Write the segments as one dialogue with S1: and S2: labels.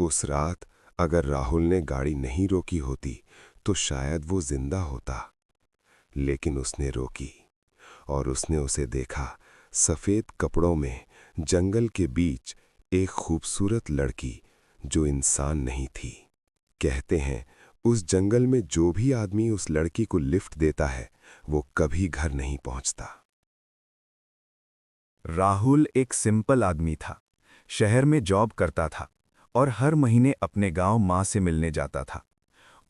S1: उस रात अगर राहुल ने गाड़ी नहीं रोकी होती तो शायद वो जिंदा होता, लेकिन उसने रोकी और उसने उसे देखा, सफेद कपड़ों में जंगल के बीच एक खूबसूरत लड़की जो इंसान नहीं थी। कहते हैं उस जंगल में जो भी आदमी उस लड़की को लिफ्ट देता है वो कभी घर नहीं पहुंचता।
S2: राहुल एक सिंपल आदमी था। शहर में जॉब करता था और हर महीने अपने गांव मां से मिलने जाता था।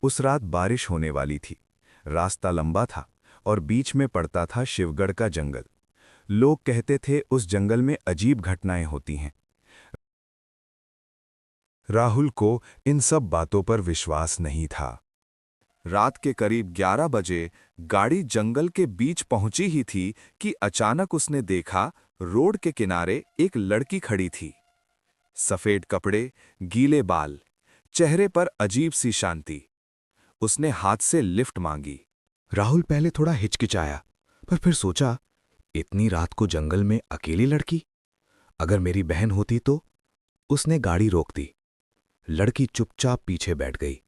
S2: उस रात बारिश होने वाली थी। रास्ता लंबा था और बीच में पड़ता था शिवगढ़ का जंगल। लोग कहते थे उस जंगल में अजीब घटनाएं होती हैं। राहुल को इन सब बातों पर विश्वास नहीं था। रात के करीब 11 बजे गाड़ी जंगल के बीच पहुंची ही थी कि अचानक उसने देखा रोड के किनारे एक लड़की खड़ी थी। सफेद कपड़े, गीले बाल, चेहरे पर अजीब सी शांति। उसने हाथ से लिफ्ट मांगी। राहुल पहले थोड़ा हिचकिचाया, पर फिर सोचा, इतनी रात को जंगल में अकेली लड़की, अगर मेरी बहन होती तो। उसने गाड़ी रोक दी। लड़की चुपचाप पीछे बैठ गई।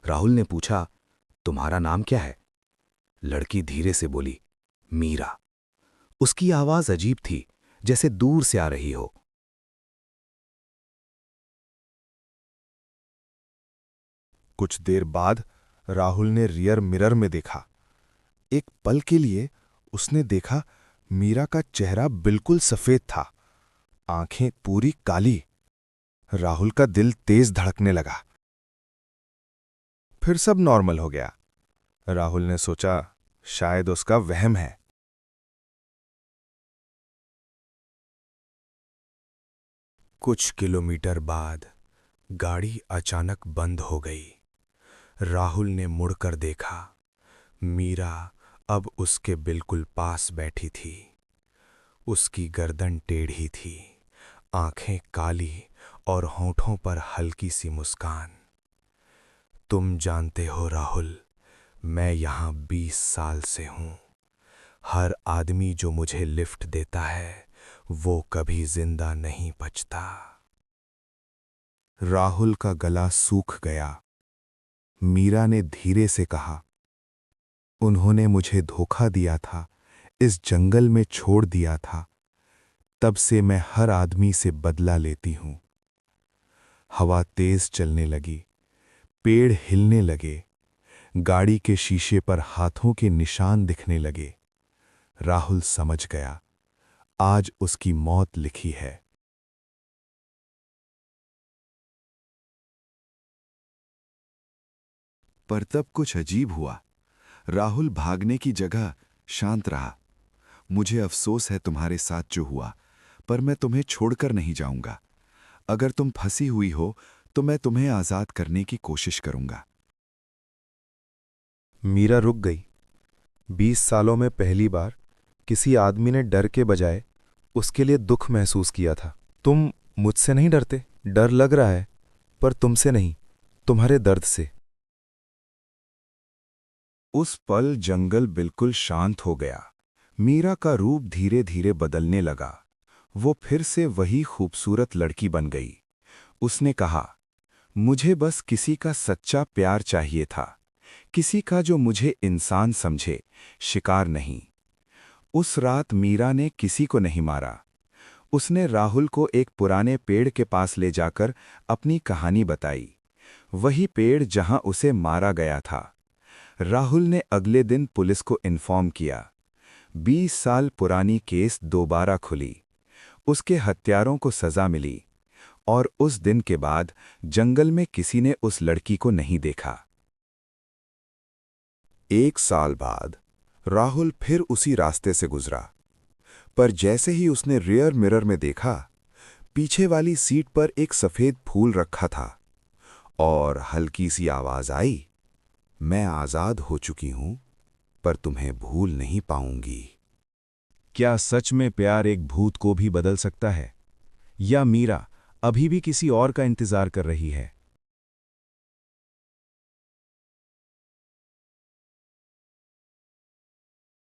S2: राहुल ने पूछा, तुम्हारा नाम क्या है? लड़की धीरे से बोली, मीरा। उसकी आवाज अजीब थी, जैसे दूर से आ रही हो।
S3: कुछ देर बाद राहुल ने रियर मिरर में देखा। एक पल के लिए उसने देखा मीरा का चेहरा बिल्कुल सफेद था, आंखें पूरी काली। राहुल का दिल तेज धड़कने लगा। फिर सब नॉर्मल हो गया। राहुल ने सोचा शायद उसका वहम है।
S2: कुछ किलोमीटर बाद गाड़ी अचानक बंद हो गई। राहुल ने मुड़कर देखा। मीरा अब उसके बिल्कुल पास बैठी थी। उसकी गर्दन टेढ़ी थी, आंखें काली और होंठों पर हल्की सी मुस्कान। तुम जानते हो राहुल, मैं यहां 20 साल से हूं। हर आदमी जो मुझे लिफ्ट देता है वो कभी जिंदा नहीं बचता।
S3: राहुल का गला सूख गया। मीरा ने धीरे से कहा, उन्होंने मुझे धोखा दिया था, इस जंगल में छोड़ दिया था। तब से मैं हर आदमी से बदला लेती हूं। हवा तेज चलने लगी, पेड़ हिलने लगे, गाड़ी के शीशे पर हाथों के निशान दिखने लगे। राहुल समझ गया, आज उसकी मौत लिखी है।
S4: पर तब कुछ अजीब हुआ। राहुल भागने की जगह शांत रहा। मुझे अफसोस है तुम्हारे साथ जो हुआ, पर मैं तुम्हें छोड़कर नहीं जाऊंगा। अगर तुम फंसी हुई हो तो मैं तुम्हें आजाद करने की कोशिश करूंगा।
S3: मीरा रुक गई। 20 सालों में पहली बार किसी आदमी ने डर के बजाय उसके लिए दुख महसूस किया था। तुम मुझसे नहीं डरते? डर लग रहा है, पर तुमसे नहीं, तुम्हारे दर्द से।
S2: उस पल जंगल बिल्कुल शांत हो गया। मीरा का रूप धीरे धीरे बदलने लगा। वो फिर से वही खूबसूरत लड़की बन गई। उसने कहा, मुझे बस किसी का सच्चा प्यार चाहिए था, किसी का जो मुझे इंसान समझे, शिकार नहीं। उस रात मीरा ने किसी को नहीं मारा। उसने राहुल को एक पुराने पेड़ के पास ले जाकर अपनी कहानी बताई, वही पेड़ जहां उसे मारा गया था। राहुल ने अगले दिन पुलिस को इन्फॉर्म किया। 20 साल पुरानी केस दोबारा खुली। उसके हत्यारों को सजा मिली और उस दिन के बाद जंगल में किसी ने उस लड़की को नहीं देखा।
S3: 1 साल बाद राहुल फिर उसी रास्ते से गुजरा, पर जैसे ही उसने रियर मिरर में देखा, पीछे वाली सीट पर एक सफेद फूल रखा था और हल्की सी आवाज आई, मैं आजाद हो चुकी हूं, पर तुम्हें भूल नहीं पाऊंगी।
S2: क्या सच में प्यार एक भूत को भी बदल सकता है? या मीरा अभी भी किसी और का इंतजार कर रही है?